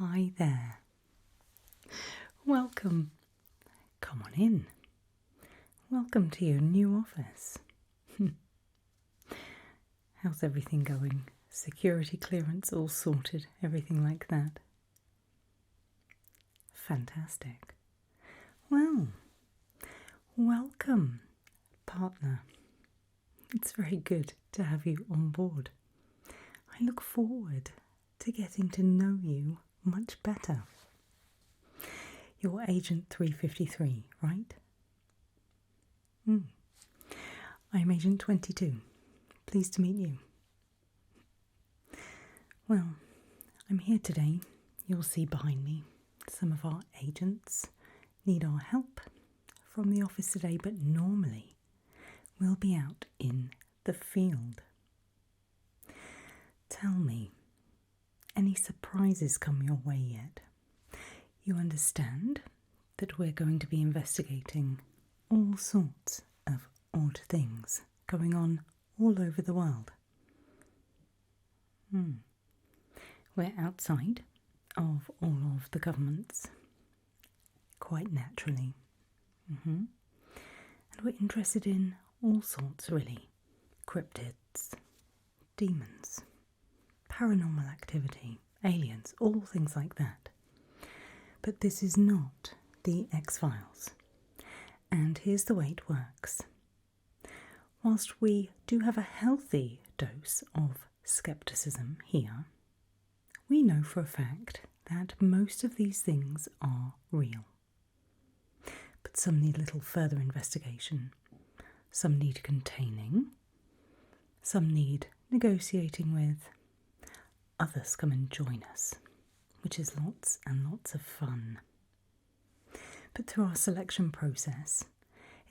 Hi there. Welcome. Come on in. Welcome to your new office. How's everything going? Security clearance all sorted, everything like that? Fantastic. Well, welcome, partner. It's very good to have you on board. I look forward to getting to know you much better. You're Agent 353, right? I'm Agent 22. Pleased to meet you. Well, I'm here today. You'll see behind me some of our agents need our help from the office today, but normally we'll be out in the field. Tell me, any surprises come your way yet? You understand that we're going to be investigating all sorts of odd things going on all over the world. We're outside of all of the governments, quite naturally. And we're interested in all sorts, really. Cryptids, demons, paranormal activity, aliens, all things like that. But this is not the X-Files. And here's the way it works. Whilst we do have a healthy dose of skepticism here, we know for a fact that most of these things are real. But some need a little further investigation. Some need containing. Some need negotiating with. Others come and join us, which is lots and lots of fun. But through our selection process,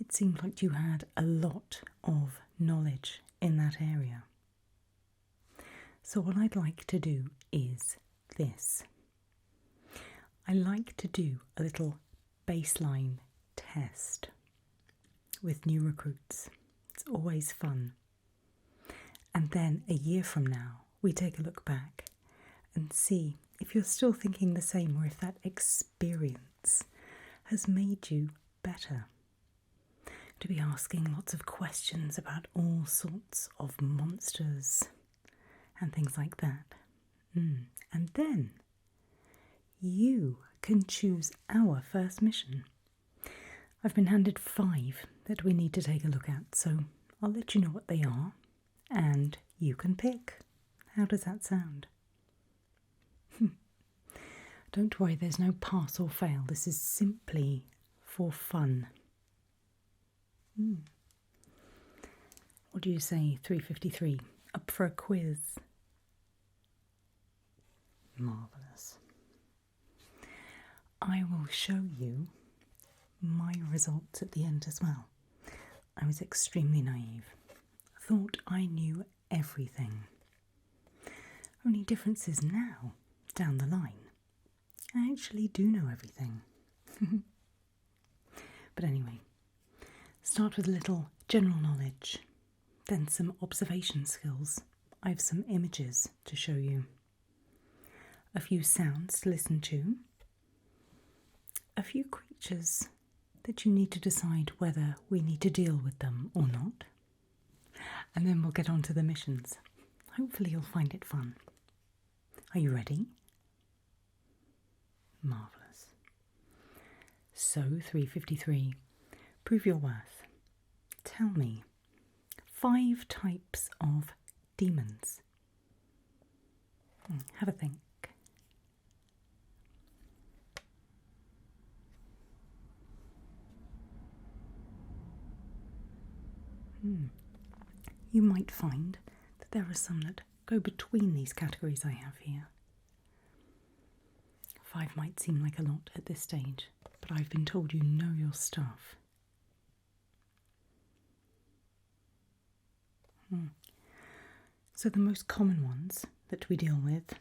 it seemed like you had a lot of knowledge in that area. So what I'd like to do is this. I like to do a little baseline test with new recruits. It's always fun. And then a year from now, we take a look back and see if you're still thinking the same or if that experience has made you better. To be asking lots of questions about all sorts of monsters and things like that. And then you can choose our first mission. I've been handed 5 that we need to take a look at, so I'll let you know what they are and you can pick. How does that sound? Don't worry, there's no pass or fail. This is simply for fun. What do you say, 353? Up for a quiz? Marvellous. I will show you my results at the end as well. I was extremely naive. Thought I knew everything. Only difference is now, down the line, I actually do know everything. But anyway, start with a little general knowledge, then some observation skills. I have some images to show you, a few sounds to listen to, a few creatures that you need to decide whether we need to deal with them or not, and then we'll get on to the missions. Hopefully you'll find it fun. Are you ready? Marvellous. So, 353, prove your worth. Tell me 5 types of demons. Have a think. You might find that there are some that go between these categories I have here. 5 might seem like a lot at this stage, but I've been told you know your stuff. So the most common ones that we deal with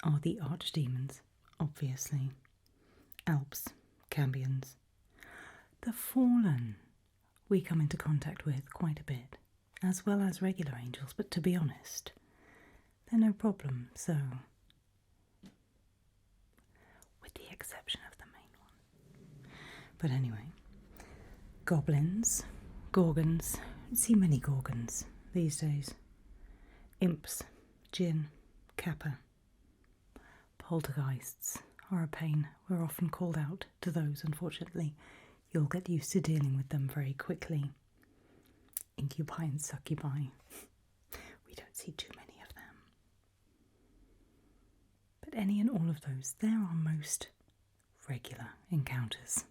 are the archdemons, obviously. Alps, Cambions. The fallen we come into contact with quite a bit, as well as regular angels, but to be honest, they're no problem, so But anyway, goblins, gorgons. I see many gorgons these days. Imps, djinn, kappa. Poltergeists are a pain. We're often called out to those, unfortunately. You'll get used to dealing with them very quickly. Incubi and succubi. We don't see too many of them. But any and all of those, they're our most regular encounters.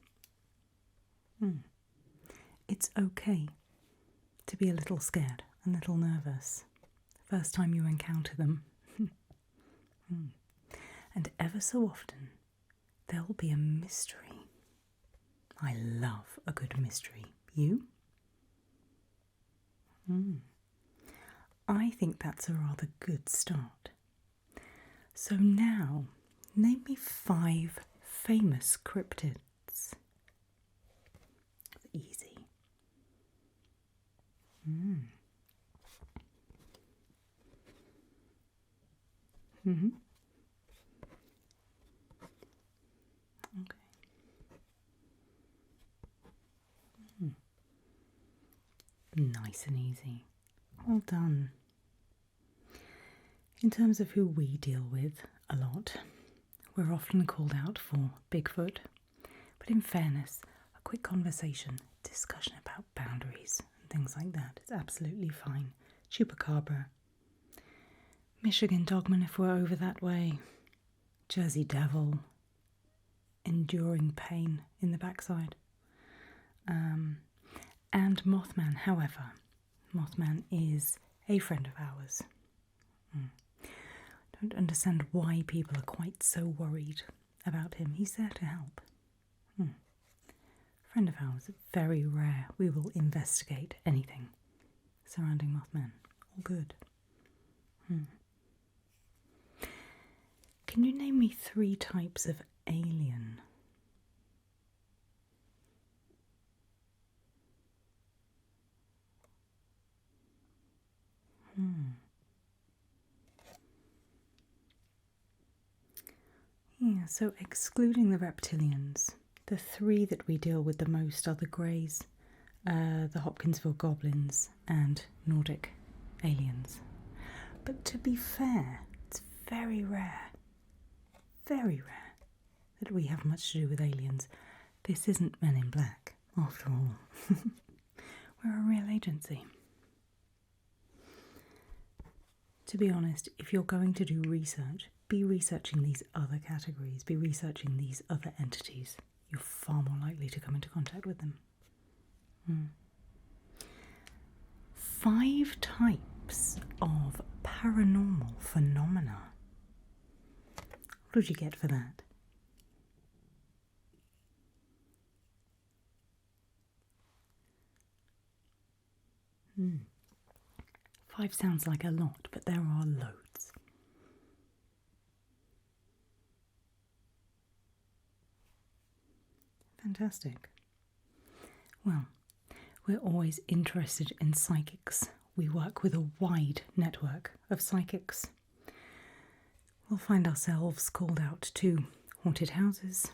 It's okay to be a little scared, a little nervous, the first time you encounter them. And ever so often, there'll be a mystery. I love a good mystery. You? I think that's a rather good start. So now, name me 5 famous cryptids. Easy. Okay. Nice and easy. Well done. In terms of who we deal with a lot, we're often called out for Bigfoot, but in fairness, a quick conversation, discussion about boundaries and things like that is absolutely fine. Chupacabra, Michigan Dogman if we're over that way, Jersey Devil, enduring pain in the backside, and Mothman. However, Mothman is a friend of ours. Don't understand why people are quite so worried about him. He's there to help. Friend of ours, very rare. We will investigate anything surrounding Mothman. All good. Can you name me 3 types of alien? Yeah, so excluding the reptilians, the 3 that we deal with the most are the Greys, the Hopkinsville goblins, and Nordic aliens. But to be fair, it's very rare that we have much to do with aliens. This isn't Men in Black, after all. We're a real agency. To be honest, if you're going to do research, be researching these other categories, be researching these other entities. You're far more likely to come into contact with them. 5 types of paranormal phenomena. What did you get for that? Hmm. 5 sounds like a lot, but there are loads. Fantastic. Well, we're always interested in psychics. We work with a wide network of psychics. We'll find ourselves called out to haunted houses,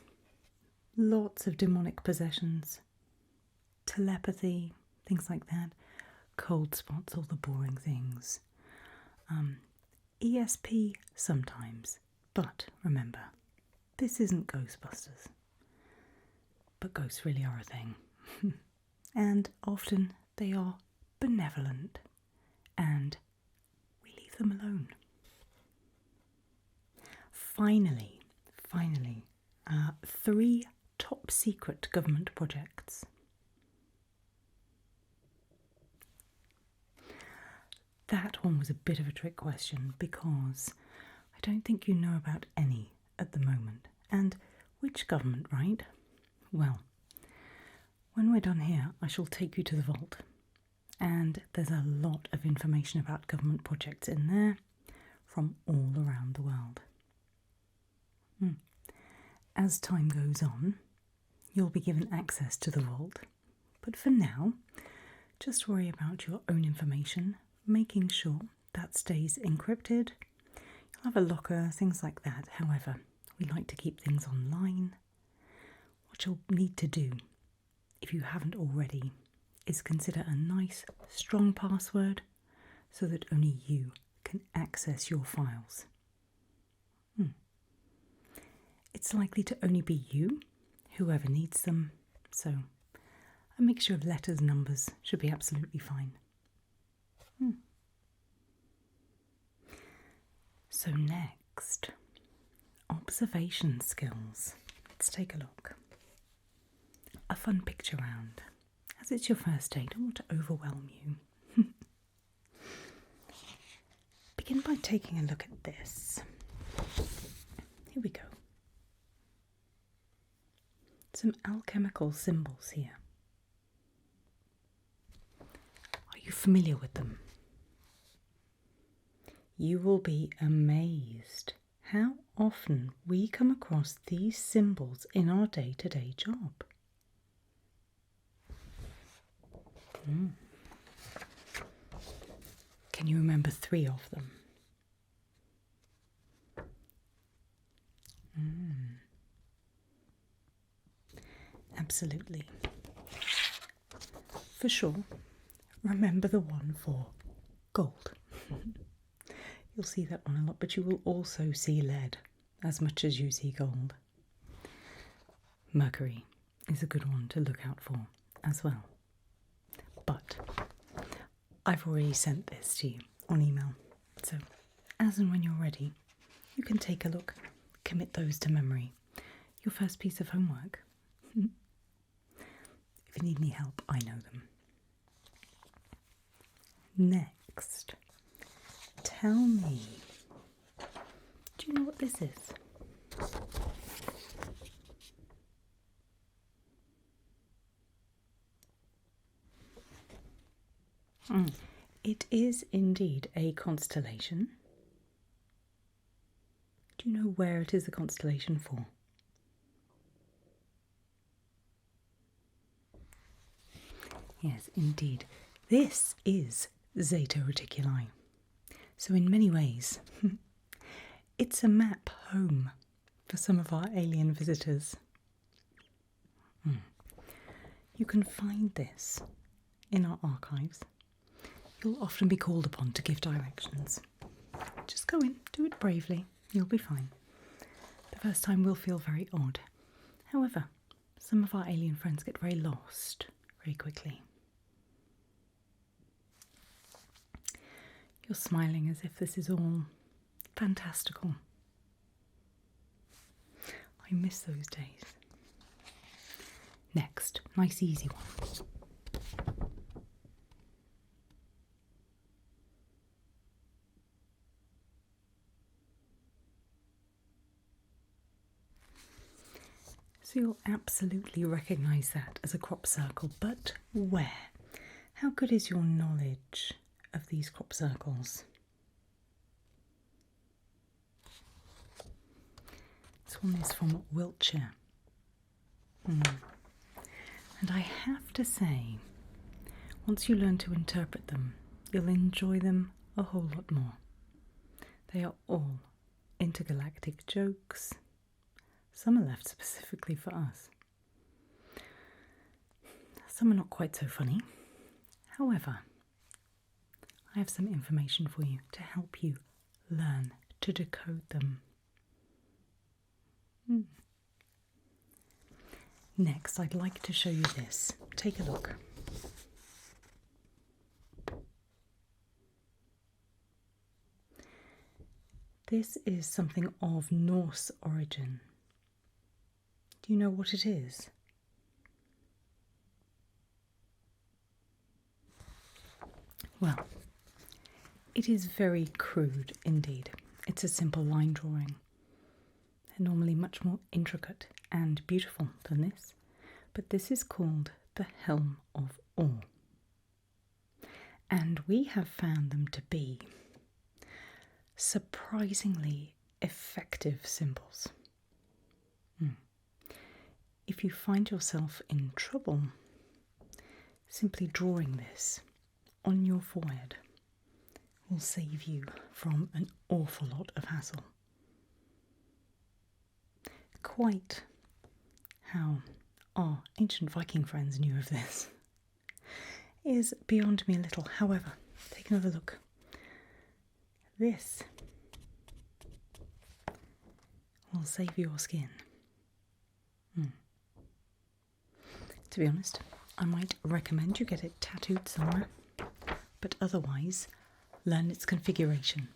lots of demonic possessions, telepathy, things like that, cold spots, all the boring things. ESP sometimes, but remember, this isn't Ghostbusters. But ghosts really are a thing. And often they are benevolent, and we leave them alone. Finally, 3 top secret government projects. That one was a bit of a trick question because I don't think you know about any at the moment. And which government, right? Well, when we're done here, I shall take you to the vault. And there's a lot of information about government projects in there from all around the world. As time goes on, you'll be given access to the vault. But for now, just worry about your own information, making sure that stays encrypted. You'll have a locker, things like that. However, we like to keep things online. What you'll need to do if you haven't already, is consider a nice, strong password so that only you can access your files. It's likely to only be you, whoever needs them, so a mixture of letters and numbers should be absolutely fine. So next, observation skills. Let's take a look. A fun picture round. As it's your first day, don't want to overwhelm you. Begin by taking a look at this. Here we go. Some alchemical symbols here. Are you familiar with them? You will be amazed how often we come across these symbols in our day-to-day job. Can you remember 3 of them? Absolutely. For sure, remember the one for gold. You'll see that one a lot, but you will also see lead as much as you see gold. Mercury is a good one to look out for as well. But I've already sent this to you on email, so as and when you're ready, you can take a look, commit those to memory. Your first piece of homework. If you need any help, I know them. Next, tell me, do you know what this is? It is indeed a constellation. Do you know where it is a constellation for? Yes, indeed. This is Zeta Reticuli. So in many ways, it's a map home for some of our alien visitors. You can find this in our archives. You'll often be called upon to give directions. Just go in, do it bravely, you'll be fine. The first time will feel very odd. However, some of our alien friends get very lost very quickly. You're smiling as if this is all fantastical. I miss those days. Next, nice easy one. So you'll absolutely recognise that as a crop circle, but where? How good is your knowledge of these crop circles? This one is from Wiltshire. And I have to say, once you learn to interpret them, you'll enjoy them a whole lot more. They are all intergalactic jokes. Some are left specifically for us. Some are not quite so funny. However, I have some information for you to help you learn to decode them. Next, I'd like to show you this. Take a look. This is something of Norse origin. Do you know what it is? Well, it is very crude indeed. It's a simple line drawing. They're normally much more intricate and beautiful than this, but this is called the Helm of Or. And we have found them to be surprisingly effective symbols. If you find yourself in trouble, simply drawing this on your forehead will save you from an awful lot of hassle. Quite how our ancient Viking friends knew of this is beyond me a little. However, take another look. This will save your skin. To be honest, I might recommend you get it tattooed somewhere, but otherwise, learn its configuration.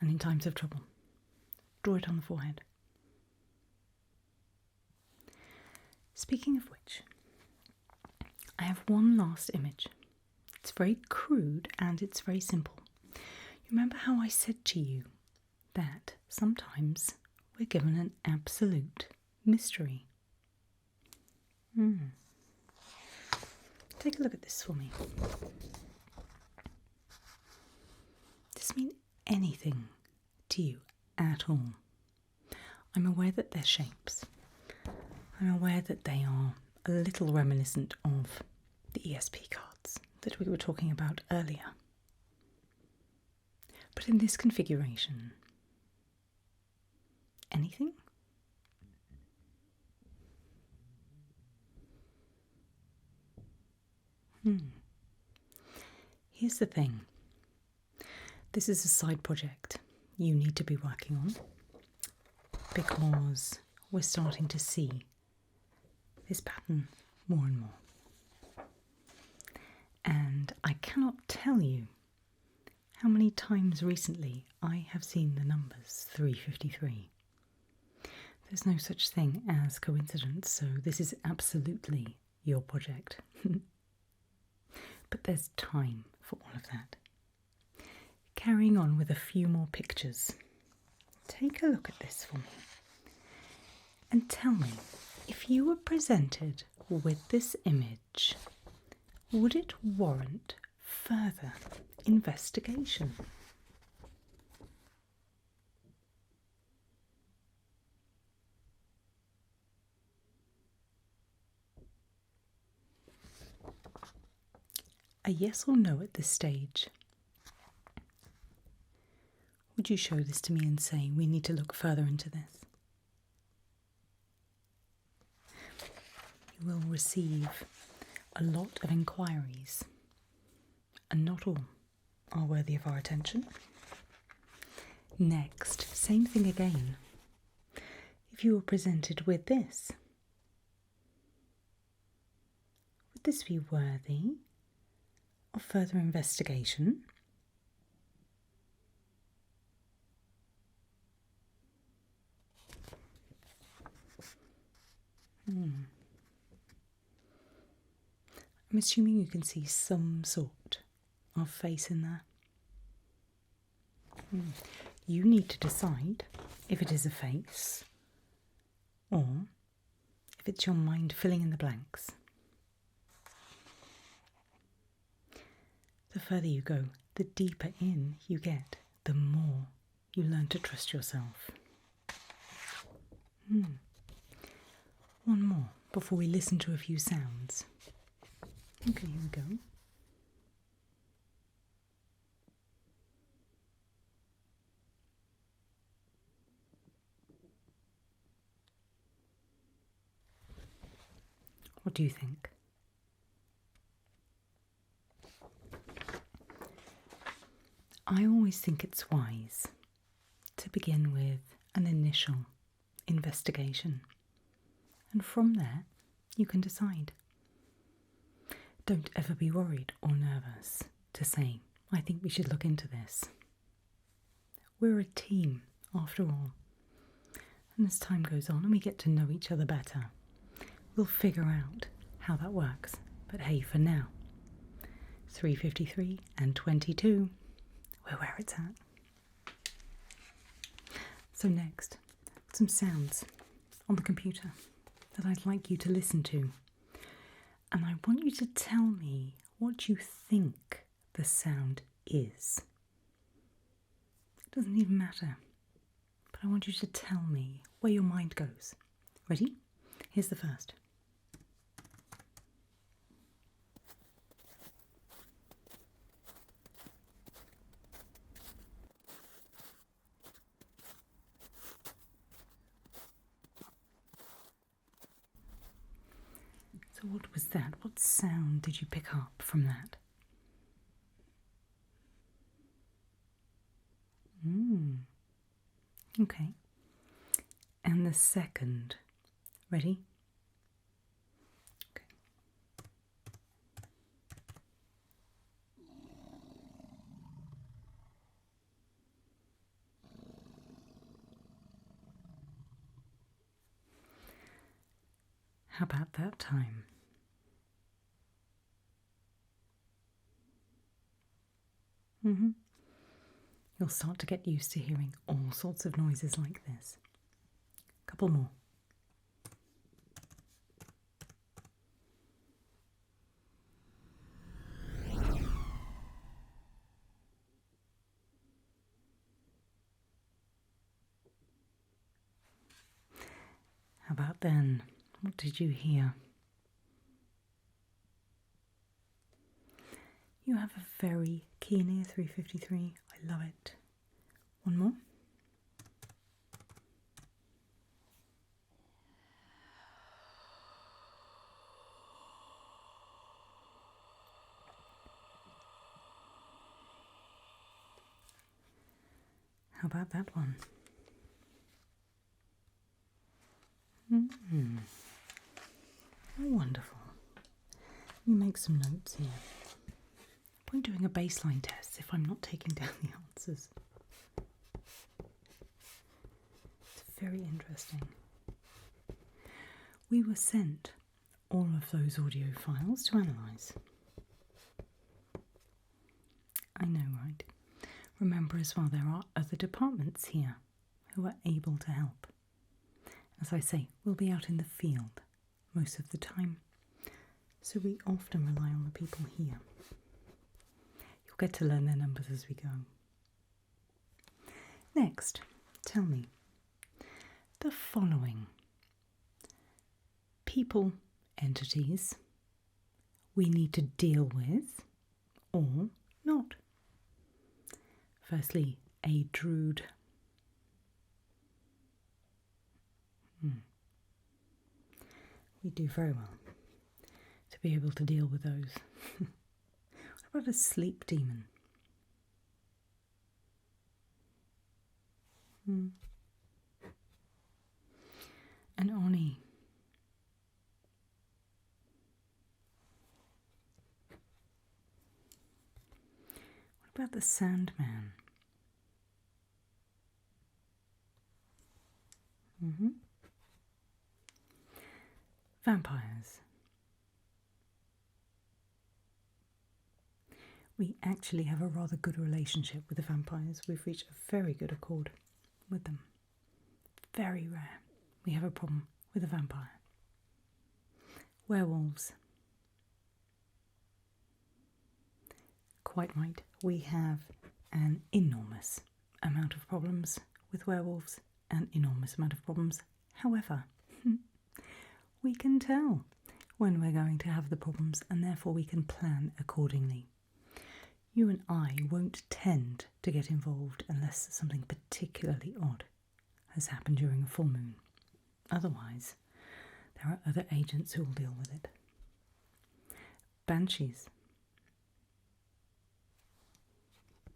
And in times of trouble, draw it on the forehead. Speaking of which, I have one last image. It's very crude and it's very simple. You remember how I said to you that sometimes we're given an absolute mystery? Take a look at this for me. Does this mean anything to you at all? I'm aware that they're shapes. I'm aware that they are a little reminiscent of the ESP cards that we were talking about earlier. But in this configuration, anything? Here's the thing. This is a side project you need to be working on because we're starting to see this pattern more and more. And I cannot tell you how many times recently I have seen the numbers 353. There's no such thing as coincidence, so this is absolutely your project. But there's time for all of that. Carrying on with a few more pictures. Take a look at this for me. And tell me, if you were presented with this image, would it warrant further investigation? A yes or no at this stage. Would you show this to me and say, we need to look further into this? You will receive a lot of inquiries, and not all are worthy of our attention. Next, same thing again. If you were presented with this, would this be worthy of further investigation? I'm assuming you can see some sort of face in there. You need to decide if it is a face or if it's your mind filling in the blanks. The further you go, the deeper in you get, the more you learn to trust yourself. One more before we listen to a few sounds. Okay, here we go. What do you think? I always think it's wise to begin with an initial investigation, and from there you can decide. Don't ever be worried or nervous to say, I think we should look into this. We're a team, after all, and as time goes on and we get to know each other better, we'll figure out how that works. But hey, for now, 353 and 22, we're where it's at. So next, some sounds on the computer that I'd like you to listen to. And I want you to tell me what you think the sound is. It doesn't even matter, but I want you to tell me where your mind goes. Ready? Here's the first. So what was that? What sound did you pick up from that? Okay. And the second. Ready? Okay. How about that time? You'll start to get used to hearing all sorts of noises like this. A couple more. How about then? What did you hear? You have a very keen ear, 353. I love it. One more. How about that one? Oh, wonderful. Let me make some notes here. I'm doing a baseline test if I'm not taking down the answers. It's very interesting. We were sent all of those audio files to analyse. I know, right? Remember as well, there are other departments here who are able to help. As I say, we'll be out in the field most of the time, so we often rely on the people here. You'll get to learn their numbers as we go. Next, tell me, the following people, entities we need to deal with or not. Firstly, a druid. We do very well to be able to deal with those. What about a sleep demon? An Oni. What about the Sandman? Vampires. We actually have a rather good relationship with the vampires. We've reached a very good accord with them. Very rare we have a problem with a vampire. Werewolves. Quite right. We have an enormous amount of problems with werewolves, an enormous amount of problems. However, we can tell when we're going to have the problems, and therefore we can plan accordingly. You and I won't tend to get involved unless something particularly odd has happened during a full moon. Otherwise, there are other agents who will deal with it. Banshees.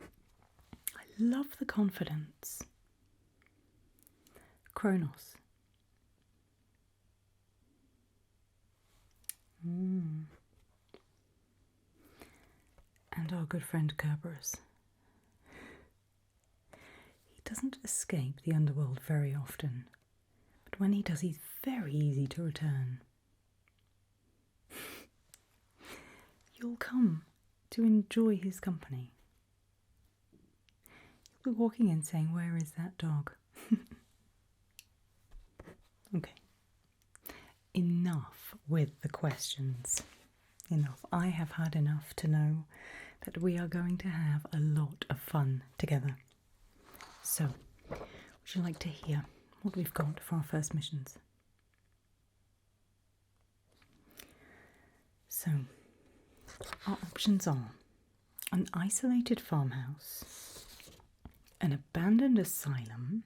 I love the confidence. Kronos. And our good friend Kerberos. He doesn't escape the underworld very often, but when he does, he's very easy to return. You'll come to enjoy his company. You'll be walking in saying, "Where is that dog?" Okay. Enough with the questions. Enough. I have had enough to know that we are going to have a lot of fun together. So, would you like to hear what we've got for our first missions? So, our options are an isolated farmhouse, an abandoned asylum,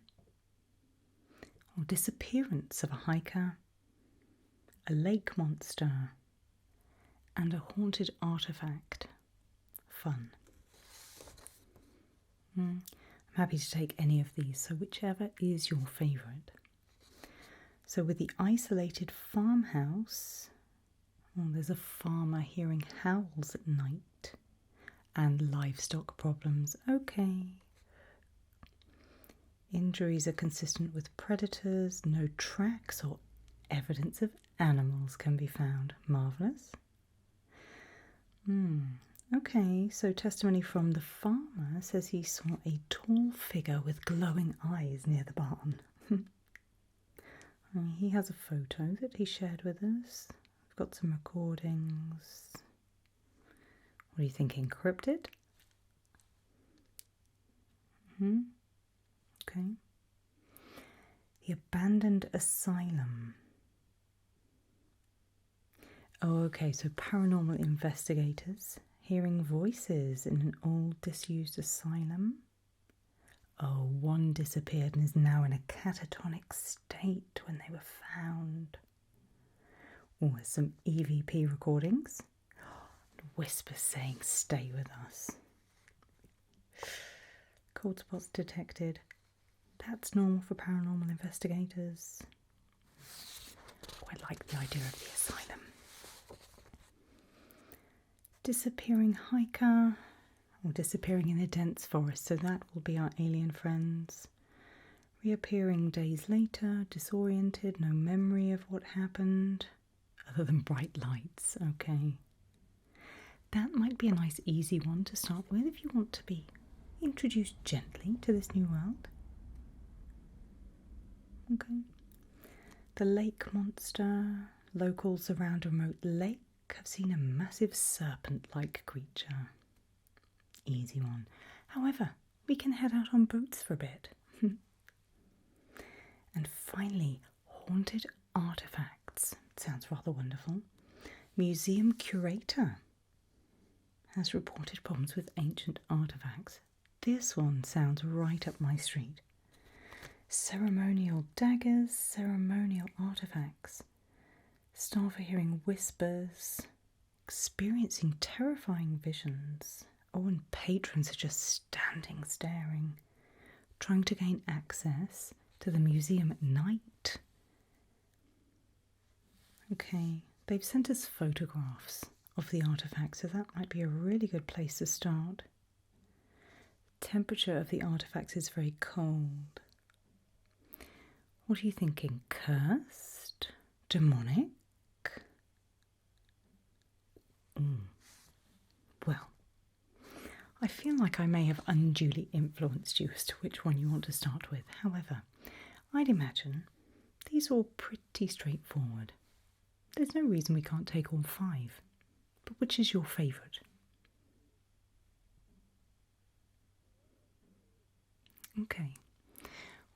or disappearance of a hiker, a lake monster, and a haunted artifact. Fun. I'm happy to take any of these, so whichever is your favourite. So with the isolated farmhouse, there's a farmer hearing howls at night and livestock problems. Okay. Injuries are consistent with predators. No tracks or evidence of animals can be found. Marvellous. Okay, so testimony from the farmer says he saw a tall figure with glowing eyes near the barn. He has a photo that he shared with us. We've got some recordings. What are you thinking, cryptid? Okay. The abandoned asylum. Oh, okay, so paranormal investigators hearing voices in an old disused asylum. Oh, one disappeared and is now in a catatonic state when they were found. Oh, there's some EVP recordings. Whispers saying, "Stay with us." Cold spots detected. That's normal for paranormal investigators. Quite like the idea of the asylum. Disappearing hiker, or disappearing in a dense forest, so that will be our alien friends. Reappearing days later, disoriented, no memory of what happened, other than bright lights. Okay. That might be a nice easy one to start with if you want to be introduced gently to this new world. Okay. The lake monster. Locals around a remote lake have seen a massive serpent-like creature. Easy one. However, we can head out on boats for a bit. And finally, haunted artifacts. Sounds rather wonderful. Museum curator has reported problems with ancient artifacts. This one sounds right up my street. Ceremonial daggers, ceremonial artifacts. Staff are hearing whispers, experiencing terrifying visions. Oh, and patrons are just standing, staring, trying to gain access to the museum at night. Okay, they've sent us photographs of the artifacts, so that might be a really good place to start. Temperature of the artifacts is very cold. What are you thinking? Cursed? Demonic? Well, I feel like I may have unduly influenced you as to which one you want to start with. However, I'd imagine these are all pretty straightforward. There's no reason we can't take all 5. But which is your favourite? Okay,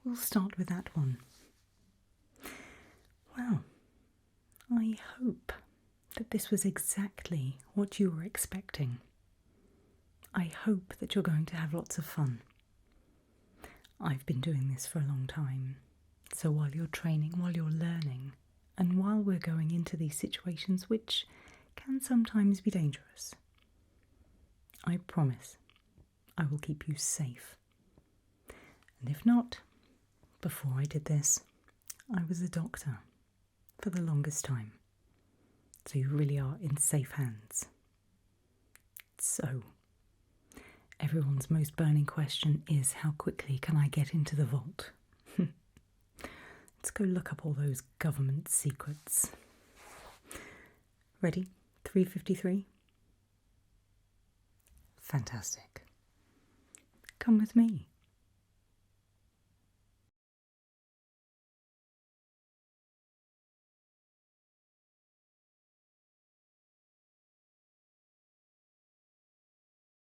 we'll start with that one. Well, I hope that this was exactly what you were expecting. I hope that you're going to have lots of fun. I've been doing this for a long time, so while you're training, while you're learning, and while we're going into these situations which can sometimes be dangerous, I promise I will keep you safe. And if not, before I did this, I was a doctor for the longest time. So you really are in safe hands. So, everyone's most burning question is, how quickly can I get into the vault? Let's go look up all those government secrets. Ready? 3:53? Fantastic. Come with me.